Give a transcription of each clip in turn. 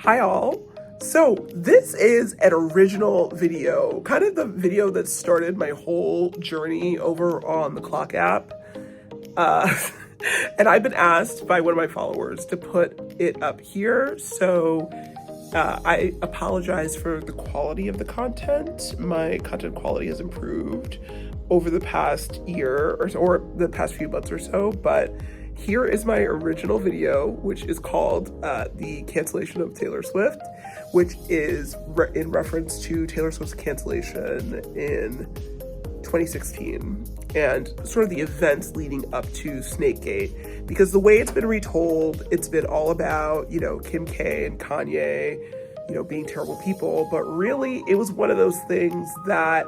Hi all. So this is an original video, kind of the video that started my whole journey over on the Clock app. Uh, and I've been asked by one of my followers to put it up here. So I apologize for the quality of the content. My content quality has improved over the past year or the past few months or so, but here is my original video, which is called The Cancellation of Taylor Swift, which is in reference to Taylor Swift's cancellation in 2016 and sort of the events leading up to Snakegate. Because the way it's been retold, it's been all about, Kim K and Kanye, being terrible people. But really, it was one of those things that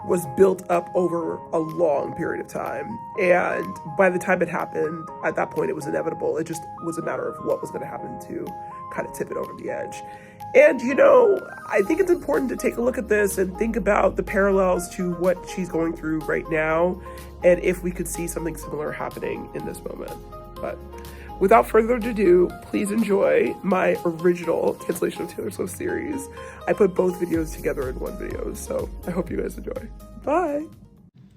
was built up over a long period of time. And by the time it happened, at that point, it was inevitable. It just was a matter of what was going to happen to kind of tip it over the edge. And, I think it's important to take a look at this and think about the parallels to what she's going through right now, and if we could see something similar happening in this moment. But without further ado, please enjoy my original Cancellation of Taylor Swift series. I put both videos together in one video, so I hope you guys enjoy. Bye!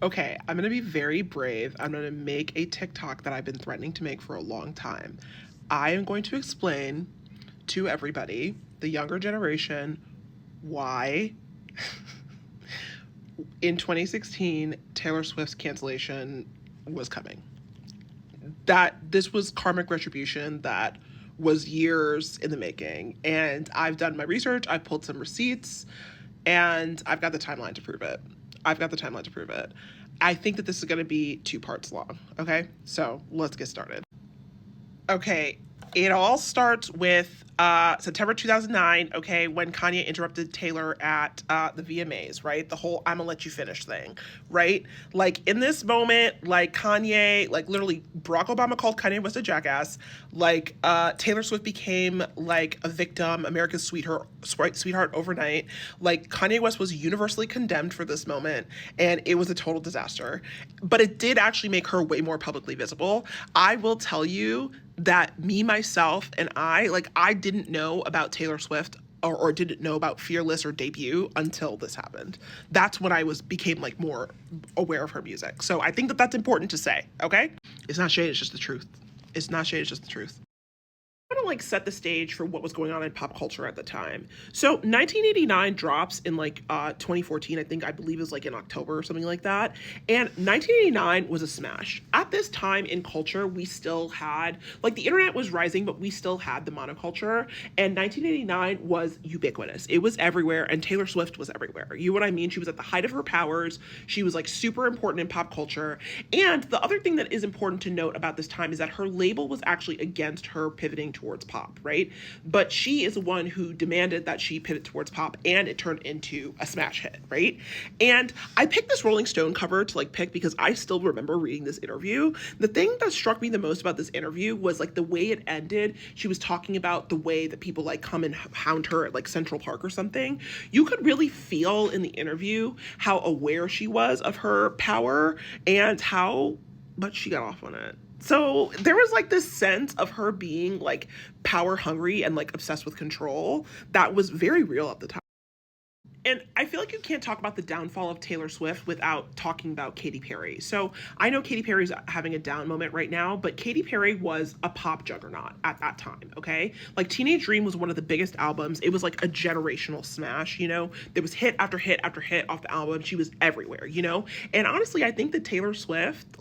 Okay, I'm gonna be very brave. I'm gonna make a TikTok that I've been threatening to make for a long time. I am going to explain to everybody, the younger generation, why in 2016 Taylor Swift's cancellation was coming. That this was karmic retribution that was years in the making. And I've done my research, I've pulled some receipts, and I've got the timeline to prove it. I think that this is going to be 2 parts long, okay? So let's get started. Okay, it all starts with September 2009, okay, when Kanye interrupted Taylor at the VMAs, right? The whole "I'm gonna let you finish" thing, right? Like, in this moment, like, Kanye, like, literally, Barack Obama called Kanye West a jackass. Like, Taylor Swift became, like, a victim, America's sweetheart overnight. Like, Kanye West was universally condemned for this moment, and it was a total disaster. But it did actually make her way more publicly visible. I will tell you that me, myself, and I didn't know about Taylor Swift or didn't know about Fearless or Debut until this happened. That's when I became like more aware of her music. So I think that that's important to say, okay? It's not shade, it's just the truth. I want to like set the stage for what was going on in pop culture at the time. So 1989 drops in 2014, I believe is like in October or something like that. And 1989 was a smash. At this time in culture, we still had, like, the internet was rising, but we still had the monoculture. And 1989 was ubiquitous. It was everywhere, and Taylor Swift was everywhere. You know what I mean? She was at the height of her powers. She was like super important in pop culture. And the other thing that is important to note about this time is that her label was actually against her pivoting towards pop, right? But she is the one who demanded that she pivot towards pop, and it turned into a smash hit, right? And I picked this Rolling Stone cover to pick because I still remember reading this interview. The thing that struck me the most about this interview was the way it ended. She was talking about the way that people come and hound her at Central Park or something. You could really feel in the interview how aware she was of her power and how much she got off on it. So there was this sense of her being power hungry and obsessed with control that was very real at the time. And I feel like you can't talk about the downfall of Taylor Swift without talking about Katy Perry. So I know Katy Perry's having a down moment right now, but Katy Perry was a pop juggernaut at that time, okay? Teenage Dream was one of the biggest albums. It was a generational smash, There was hit after hit after hit off the album. She was everywhere, And honestly, I think that Taylor Swift,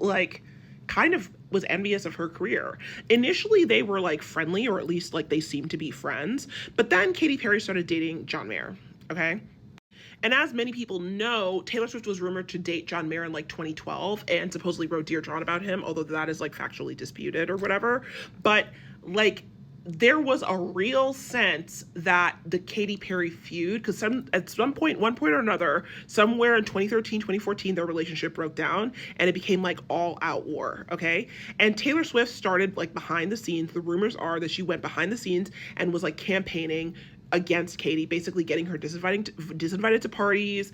kind of was envious of her career. Initially, they were friendly, or at least they seemed to be friends. But then Katy Perry started dating John Mayer, okay? And as many people know, Taylor Swift was rumored to date John Mayer in 2012 and supposedly wrote Dear John about him, although that is factually disputed or whatever. But there was a real sense that the Katy Perry feud, because at one point or another, somewhere in 2013, 2014, their relationship broke down and it became all out war, okay? And Taylor Swift started behind the scenes. The rumors are that she went behind the scenes and was campaigning against Katy, basically getting her disinvited to parties,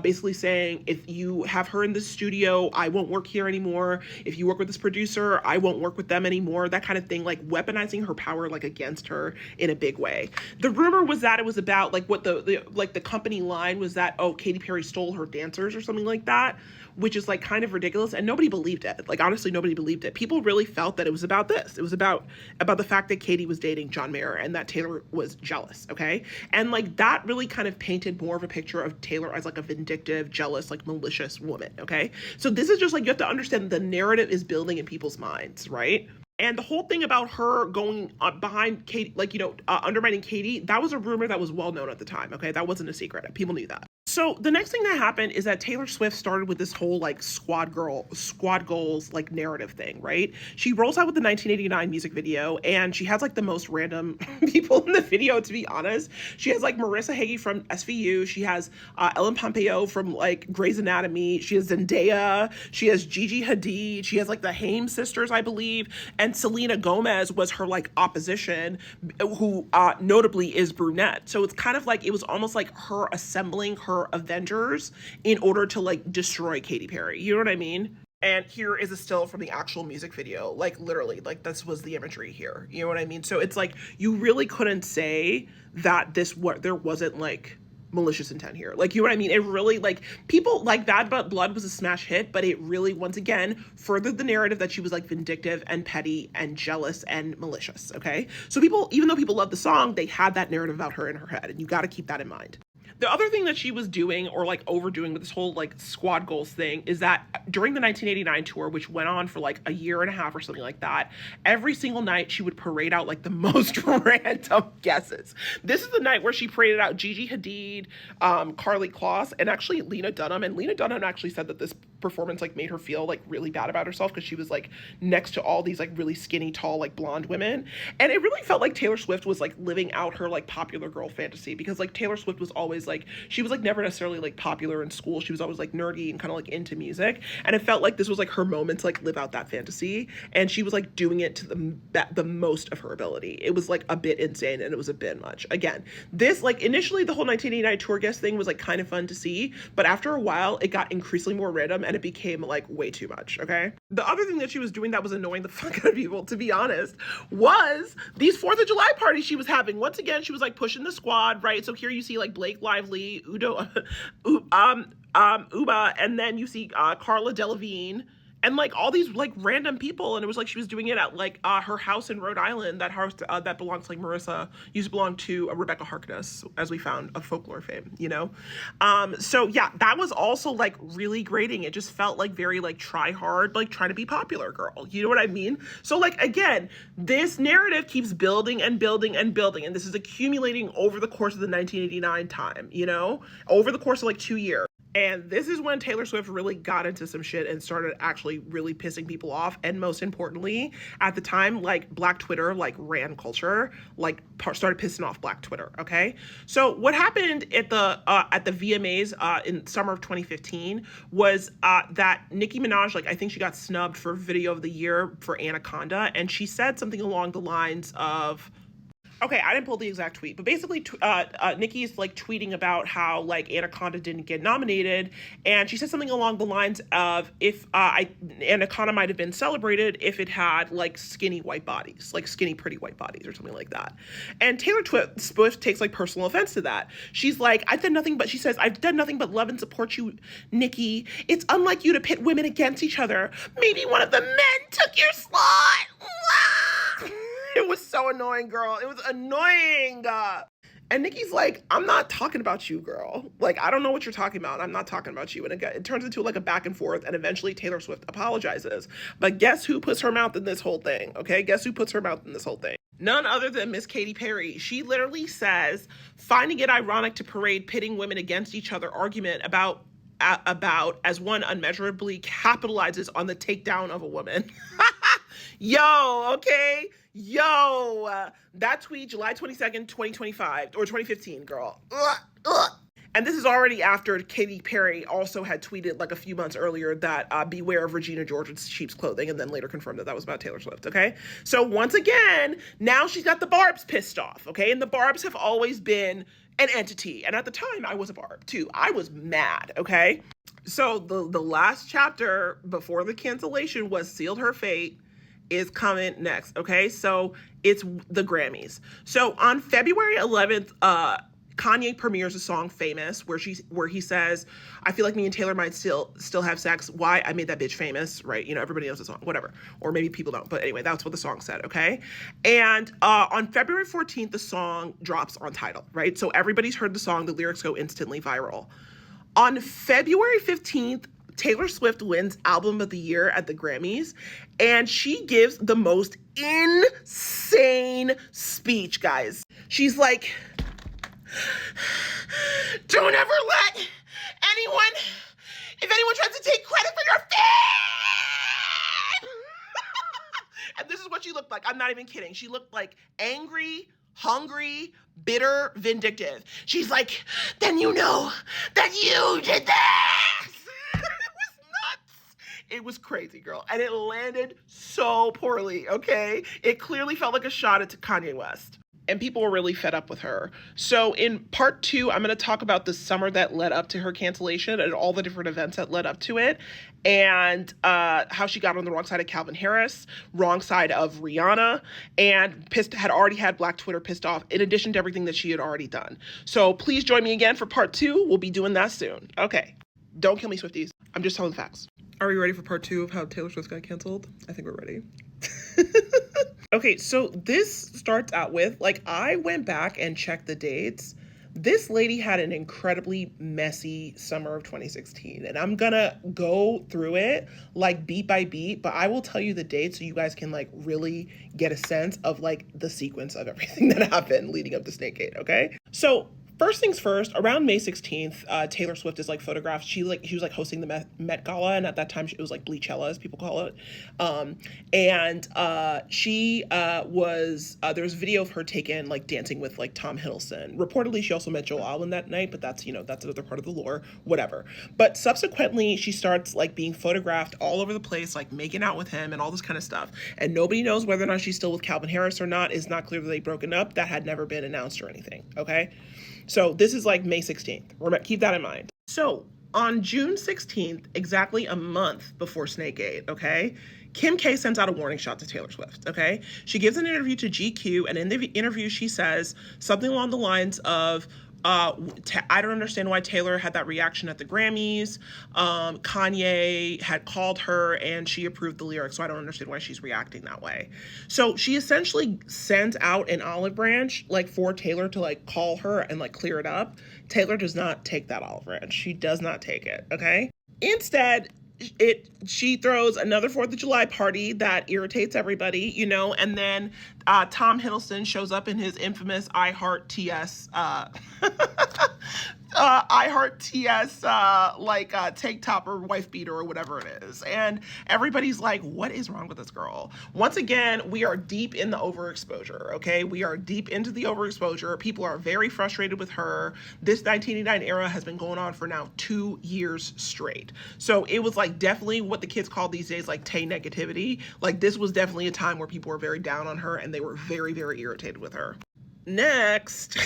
basically saying, if you have her in the studio, I won't work here anymore. If you work with this producer, I won't work with them anymore. That kind of thing, like weaponizing her power like against her in a big way. The rumor was that it was about like what the company line was that, oh, Katy Perry stole her dancers or something like that, which is like kind of ridiculous, and nobody believed it. Like honestly, nobody believed it. People really felt that it was about this. It was about the fact that Katy was dating John Mayer and that Taylor was jealous, okay? And like that really kind of painted more of a picture of Taylor as like a vindictive, jealous, like malicious woman, okay? So this is just like, you have to understand the narrative is building in people's minds, right? And the whole thing about her going behind Katy, like, undermining Katy, that was a rumor that was well known at the time, okay? That wasn't a secret. People knew that. So the next thing that happened is that Taylor Swift started with this whole like squad goals like narrative thing, right? She rolls out with the 1989 music video, and she has like the most random people in the video, to be honest. She has like Marissa Hagee from SVU. She has Ellen Pompeo from like Grey's Anatomy. She has Zendaya. She has Gigi Hadid. She has like the Haim sisters, I believe. And Selena Gomez was her like opposition, who notably is brunette. So it's kind of like, it was almost like her assembling her Avengers in order to like destroy Katy Perry. You know what I mean? And here is a still from the actual music video. Like literally, like this was the imagery here. You know what I mean? So it's like, you really couldn't say that there wasn't like malicious intent here. Like, you know what I mean? It really, like, people like Bad But Blood was a smash hit, but it really, once again, furthered the narrative that she was like vindictive and petty and jealous and malicious, okay? So people, even though people loved the song, they had that narrative about her in her head, and you got to keep that in mind. The other thing that she was doing, or like overdoing with this whole like squad goals thing, is that during the 1989 tour, which went on for like a year and a half or something like that, every single night she would parade out like the most random guesses. This is the night where she paraded out Gigi Hadid, Karlie Kloss, and actually Lena Dunham. And Lena Dunham actually said that this performance like made her feel like really bad about herself, because she was like next to all these like really skinny, tall, like blonde women. And it really felt like Taylor Swift was like living out her like popular girl fantasy, because like Taylor Swift was always like, she was like never necessarily like popular in school. She was always like nerdy and kind of like into music, and it felt like this was like her moment to like live out that fantasy, and she was like doing it to the most of her ability. It was like a bit insane, and it was a bit much. Again, this like initially the whole 1989 tour guest thing was like kind of fun to see, but after a while it got increasingly more random, and it became like way too much, okay? The other thing that she was doing that was annoying the fuck out of people, to be honest, was these 4th of July parties she was having. Once again, she was like pushing the squad, right? So here you see like Blake Lively, Uba, and then you see Carla Delevingne, and like all these like random people, and it was like she was doing it at like her house in Rhode Island, that house that belongs to like Marissa, used to belong to Rebecca Harkness, as we found, of Folklore fame, you know? So yeah, that was also like really grating. It just felt like very like try hard, like trying to be popular girl, you know what I mean? So like, again, this narrative keeps building and building and building, and this is accumulating over the course of the 1989 time, you know, over the course of like 2 years. And this is when Taylor Swift really got into some shit and started actually really pissing people off. And most importantly, at the time, like Black Twitter, like ran culture, like started pissing off Black Twitter. Okay. So what happened at the VMAs in summer of 2015 was that Nicki Minaj, like I think she got snubbed for Video of the Year for Anaconda. And she said something along the lines of, okay, I didn't pull the exact tweet, but basically Nicki's like tweeting about how like Anaconda didn't get nominated, and she said something along the lines of, if Anaconda might have been celebrated if it had like skinny white bodies, like skinny pretty white bodies or something like that. And Taylor Swift takes like personal offense to that. She's like, I've done nothing but love and support you, Nicki. It's unlike you to pit women against each other. Maybe one of the men took your slot. It was so annoying, girl. It was annoying. And Nicki's like, I'm not talking about you, girl. Like, I don't know what you're talking about. I'm not talking about you. And it turns into like a back and forth, and eventually Taylor Swift apologizes. But guess who puts her mouth in this whole thing, okay? Guess who puts her mouth in this whole thing? None other than Miss Katy Perry. She literally says, finding it ironic to parade pitting women against each other argument about as one unmeasurably capitalizes on the takedown of a woman. Yo, okay? Yo, that tweet, July 22nd, 2025, or 2015, girl. Ugh. And this is already after Katy Perry also had tweeted like a few months earlier that beware of Regina George's sheep's clothing, and then later confirmed that that was about Taylor Swift, okay? So once again, now she's got the Barbs pissed off, okay? And the Barbs have always been an entity. And at the time, I was a Barb too. I was mad, okay? So the last chapter before the cancellation was Sealed Her Fate is coming next, okay? So it's the Grammys. So on February 11th, Kanye premieres a song Famous where he says, I feel like me and Taylor might still have sex. Why? I made that bitch famous, right? You know, everybody knows the song, whatever. Or maybe people don't. But anyway, that's what the song said, okay? And on February 14th, the song drops on Tidal, right? So everybody's heard the song. The lyrics go instantly viral. On February 15th, Taylor Swift wins Album of the Year at the Grammys, and she gives the most insane speech, guys. She's like, don't ever let if anyone tries to take credit for your fame. And this is what she looked like. I'm not even kidding. She looked like angry, hungry, bitter, vindictive. She's like, then you know that you did this. It was nuts. It was crazy, girl. And it landed so poorly, okay? It clearly felt like a shot at Kanye West. And people were really fed up with her. So in part 2, I'm going to talk about the summer that led up to her cancellation and all the different events that led up to it, and how she got on the wrong side of Calvin Harris, wrong side of Rihanna, and had already had Black Twitter pissed off, in addition to everything that she had already done. So please join me again for part 2. We'll be doing that soon. Okay. Don't kill me, Swifties. I'm just telling the facts. Are we ready for part 2 of how Taylor Swift got canceled? I think we're ready. Okay, so this starts out with, like, I went back and checked the dates. This lady had an incredibly messy summer of 2016, and I'm gonna go through it, like, beat by beat, but I will tell you the dates so you guys can, like, really get a sense of, like, the sequence of everything that happened leading up to Snakegate, okay? So, first things first, around May 16th, Taylor Swift is like photographed. She was like hosting the Met Gala, and at that time it was like Bleachella, as people call it. She was there was a video of her taken like dancing with like Tom Hiddleston. Reportedly, she also met Joel Alwyn that night, but that's another part of the lore, whatever. But subsequently, she starts like being photographed all over the place, like making out with him and all this kind of stuff. And nobody knows whether or not she's still with Calvin Harris or not. It's not clear that they've broken up. That had never been announced or anything. Okay. So this is like May 16th. Keep that in mind. So on June 16th, exactly a month before Snakegate, okay, Kim K sends out a warning shot to Taylor Swift, okay? She gives an interview to GQ, and in the interview, she says something along the lines of, I don't understand why Taylor had that reaction at the Grammys. Kanye had called her and she approved the lyrics, so I don't understand why she's reacting that way. So she essentially sends out an olive branch, like, for Taylor to, like, call her and, like, clear it up. Taylor does not take that olive branch. She does not take it, okay? Instead, she throws another 4th of July party that irritates everybody, and then Tom Hiddleston shows up in his infamous I Heart TS tank top or wife beater or whatever it is. And everybody's like, what is wrong with this girl? Once again, we are deep in the overexposure, okay? We are deep into the overexposure. People are very frustrated with her. This 1989 era has been going on for now 2 years straight. So it was like definitely what the kids call these days like Tay negativity. Like, this was definitely a time where people were very down on her and they were very, very irritated with her. Next,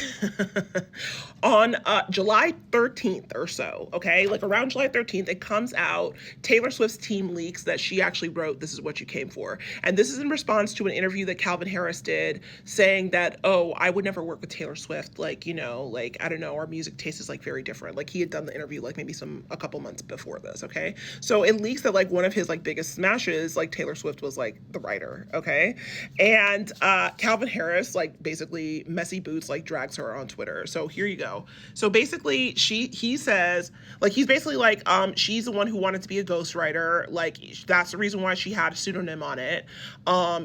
on July 13th or so, okay, like around July 13th, it comes out, Taylor Swift's team leaks that she actually wrote This Is What You Came For. And this is in response to an interview that Calvin Harris did saying that, oh, I would never work with Taylor Swift. Like, like, I don't know, our music taste is like very different. Like, he had done the interview like maybe a couple months before this, okay? So it leaks that like one of his like biggest smashes, like Taylor Swift was like the writer, okay? And Calvin Harris like basically messy boots like drags her on Twitter. So here you go. So basically he says like he's basically like she's the one who wanted to be a ghostwriter, like that's the reason why she had a pseudonym on it,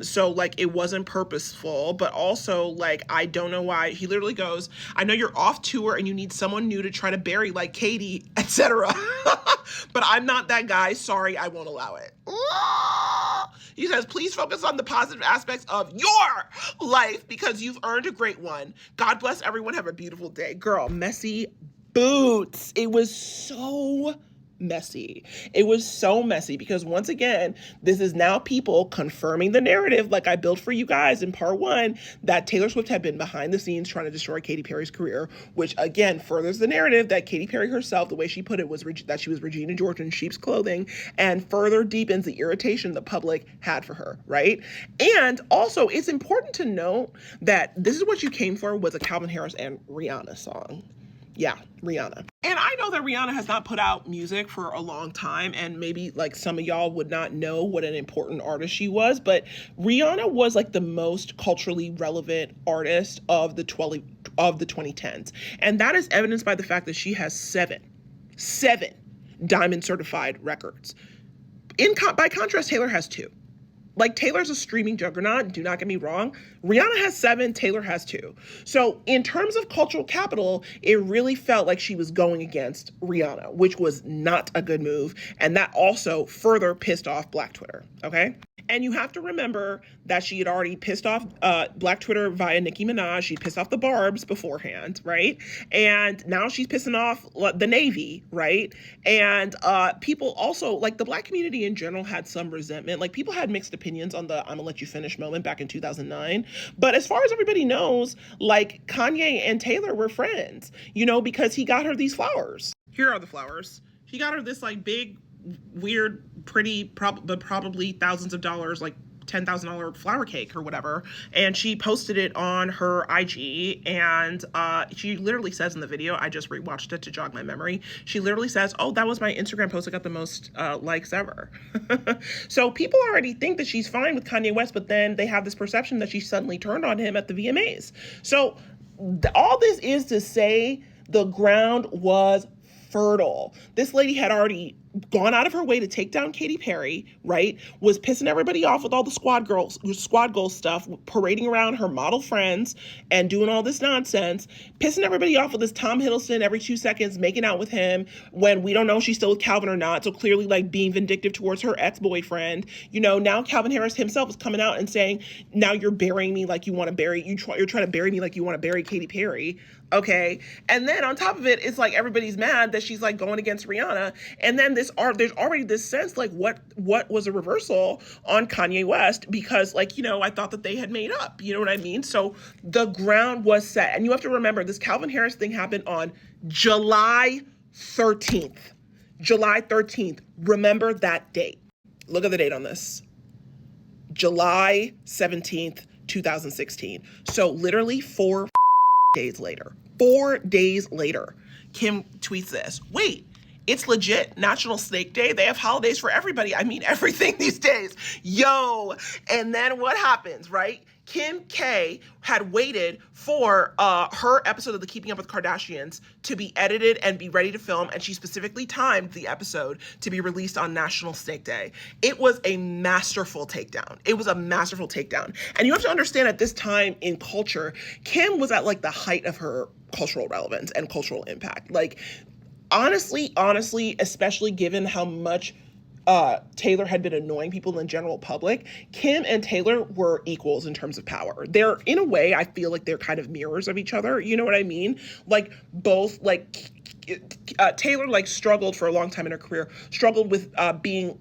so like it wasn't purposeful, but also like I don't know why. He literally goes, I know you're off tour and you need someone new to try to bury like Katy, etc. But I'm not that guy. Sorry, I won't allow it. He says, please focus on the positive aspects of your life because you've earned a great one. God bless everyone. Have a beautiful day. Girl, messy boots. It was so messy. It was so messy because once again, this is now people confirming the narrative like I built for you guys in part 1 that Taylor Swift had been behind the scenes trying to destroy Katy Perry's career, which again furthers the narrative that Katy Perry herself, the way she put it, was that she was Regina George in sheep's clothing, and further deepens the irritation the public had for her, right? And also, it's important to note that This Is What You Came For was a Calvin Harris and Rihanna song. Yeah, Rihanna. And I know that Rihanna has not put out music for a long time, and maybe like some of y'all would not know what an important artist she was, but Rihanna was like the most culturally relevant artist of the 2010s. And that is evidenced by the fact that she has seven diamond certified records. By contrast, Taylor has 2. Like, Taylor's a streaming juggernaut, do not get me wrong. Rihanna has 7, Taylor has 2. So in terms of cultural capital, it really felt like she was going against Rihanna, which was not a good move. And that also further pissed off Black Twitter, okay? And you have to remember that she had already pissed off Black Twitter via Nicki Minaj. She pissed off the Barbs beforehand, right? And now she's pissing off the Navy, right? And people also, like the Black community in general, had some resentment. Like, people had mixed opinions on the "I'm gonna let you finish" moment back in 2009. But as far as everybody knows, like, Kanye and Taylor were friends, you know, because he got her these flowers. Here are the flowers. He got her this like big, weird, pretty, but probably thousands of dollars, like $10,000 flower cake or whatever. And she posted it on her IG, and she literally says in the video, I just rewatched it to jog my memory, she literally says, "Oh, that was my Instagram post that got the most likes ever." So people already think that she's fine with Kanye West, but then they have this perception that she suddenly turned on him at the VMAs. So all this is to say the ground was fertile. This lady had already gone out of her way to take down Katy Perry, right? Was pissing everybody off with all the squad goals stuff, parading around her model friends and doing all this nonsense, pissing everybody off with this Tom Hiddleston every 2 seconds, making out with him when we don't know if she's still with Calvin or not. So clearly, like, being vindictive towards her ex-boyfriend. You know, now Calvin Harris himself is coming out and saying, now you're burying me like you want to bury, you're trying to bury me like you want to bury Katy Perry. Okay. And then on top of it, it's like everybody's mad that she's like going against Rihanna. And then there's already this sense like what was a reversal on Kanye West, because, like, you know, I thought that they had made up, you know what I mean? So the ground was set. And you have to remember, this Calvin Harris thing happened on July 13th. July 13th. Remember that date. Look at the date on this. July 17th, 2016. So literally 4 days later. 4 days later, Kim tweets this. Wait, it's legit National Snake Day. They have holidays for everybody. I mean, everything these days. Yo. And then what happens, right? Kim K had waited for her episode of the Keeping Up with Kardashians to be edited and be ready to film, and she specifically timed the episode to be released on National Snake Day. It was a masterful takedown. It was a masterful takedown. And you have to understand, at this time in culture, Kim was at like the height of her cultural relevance and cultural impact. Like, honestly, especially given how much Taylor had been annoying people in the general public, Kim and Taylor were equals in terms of power. They're, in a way, I feel like they're kind of mirrors of each other. You know what I mean? Like, both, like, Taylor, like, struggled for a long time in her career, struggled with being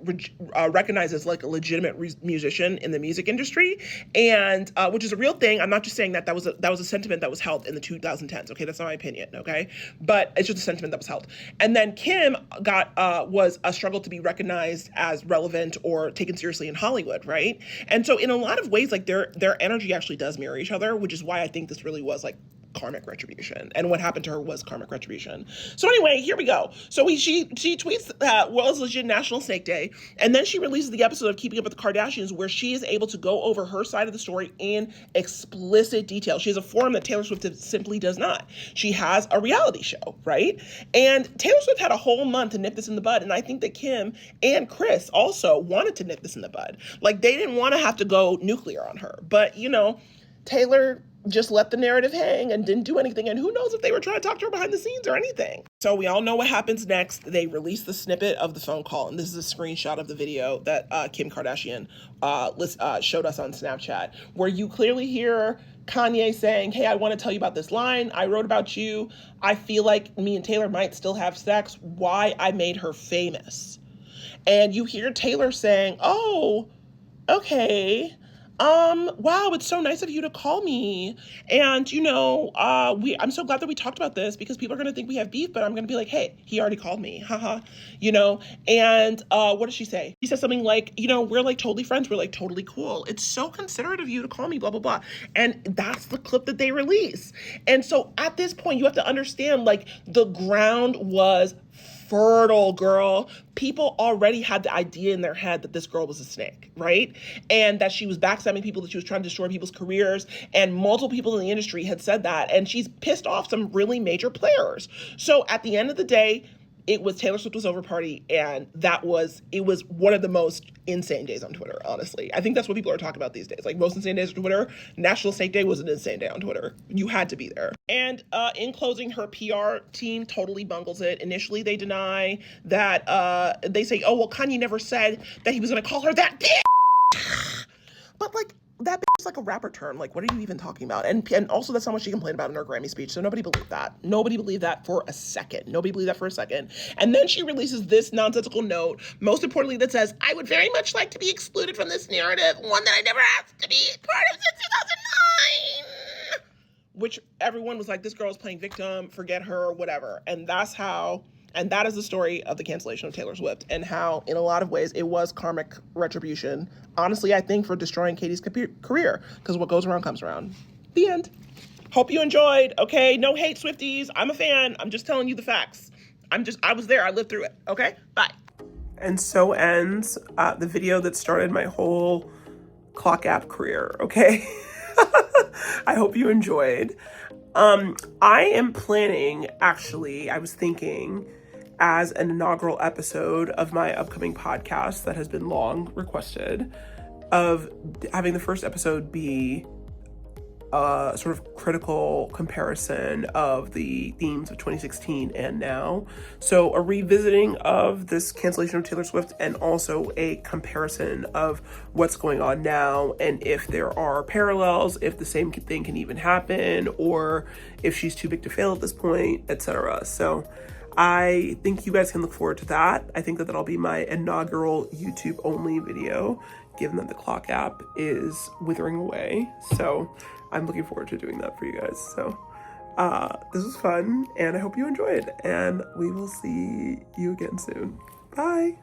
recognized as like a legitimate musician in the music industry, and which is a real thing. I'm not just saying that was a sentiment that was held in the 2010s. Okay, that's not my opinion. Okay, but it's just a sentiment that was held. And then Kim was a struggle to be recognized as relevant or taken seriously in Hollywood, right? And so in a lot of ways, like, their energy actually does mirror each other, which is why I think this really was like karmic retribution, and what happened to her was karmic retribution. So anyway, here we go. So she tweets well, it's legit National Snake Day, and then she releases the episode of Keeping Up with the Kardashians, where she is able to go over her side of the story in explicit detail. She has a forum that Taylor Swift simply does not. She has a reality show, right? And Taylor Swift had a whole month to nip this in the bud, and I think that Kim and Chris also wanted to nip this in the bud. Like, they didn't want to have to go nuclear on her, but, you know, Taylor just let the narrative hang and didn't do anything. And who knows if they were trying to talk to her behind the scenes or anything. So we all know what happens next. They release the snippet of the phone call. And this is a screenshot of the video that Kim Kardashian showed us on Snapchat, where you clearly hear Kanye saying, hey, I want to tell you about this line I wrote about you. I feel like me and Taylor might still have sex. Why I made her famous. And you hear Taylor saying, oh, okay. Wow, it's so nice of you to call me. And I'm so glad that we talked about this because people are gonna think we have beef, but I'm gonna be like, hey, he already called me. Haha. And what does she say? She says something like, we're like totally friends, we're like totally cool. It's so considerate of you to call me, blah, blah, blah. And that's the clip that they release. And so at this point, you have to understand, like, the ground was fertile, girl. People already had the idea in their head that this girl was a snake, right? And that she was backstabbing people, that she was trying to destroy people's careers. And multiple people in the industry had said that. And she's pissed off some really major players. So at the end of the day, it was Taylor Swift was over party, and it was one of the most insane days on Twitter, honestly. I think that's what people are talking about these days. Like, most insane days on Twitter, National Snake Day was an insane day on Twitter. You had to be there. And in closing, her PR team totally bungles it. Initially, they deny that, they say, oh, well, Kanye never said that he was going to call her that bitch. But, like, that bitch is like a rapper term. Like, what are you even talking about? And also, that's not what she complained about in her Grammy speech. So nobody believed that. Nobody believed that for a second. And then she releases this nonsensical note, most importantly, that says, I would very much like to be excluded from this narrative, one that I never asked to be part of since 2009. Which everyone was like, this girl's playing victim, forget her, whatever. And that is the story of the cancellation of Taylor Swift, and how, in a lot of ways, it was karmic retribution. Honestly, I think for destroying Katy's career, because what goes around comes around. The end. Hope you enjoyed. Okay, no hate, Swifties. I'm a fan. I'm just telling you the facts. I was there. I lived through it. Okay, bye. And so ends the video that started my whole clock app career. Okay. I hope you enjoyed. I am planning, actually, I was thinking, as an inaugural episode of my upcoming podcast that has been long requested, of having the first episode be a sort of critical comparison of the themes of 2016 and now. So a revisiting of this cancellation of Taylor Swift, and also a comparison of what's going on now, and if there are parallels, if the same thing can even happen, or if she's too big to fail at this point, etc. So I think you guys can look forward to that. I think that that'll be my inaugural YouTube only video, given that the clock app is withering away. So I'm looking forward to doing that for you guys. So this was fun, and I hope you enjoyed, and we will see you again soon. Bye.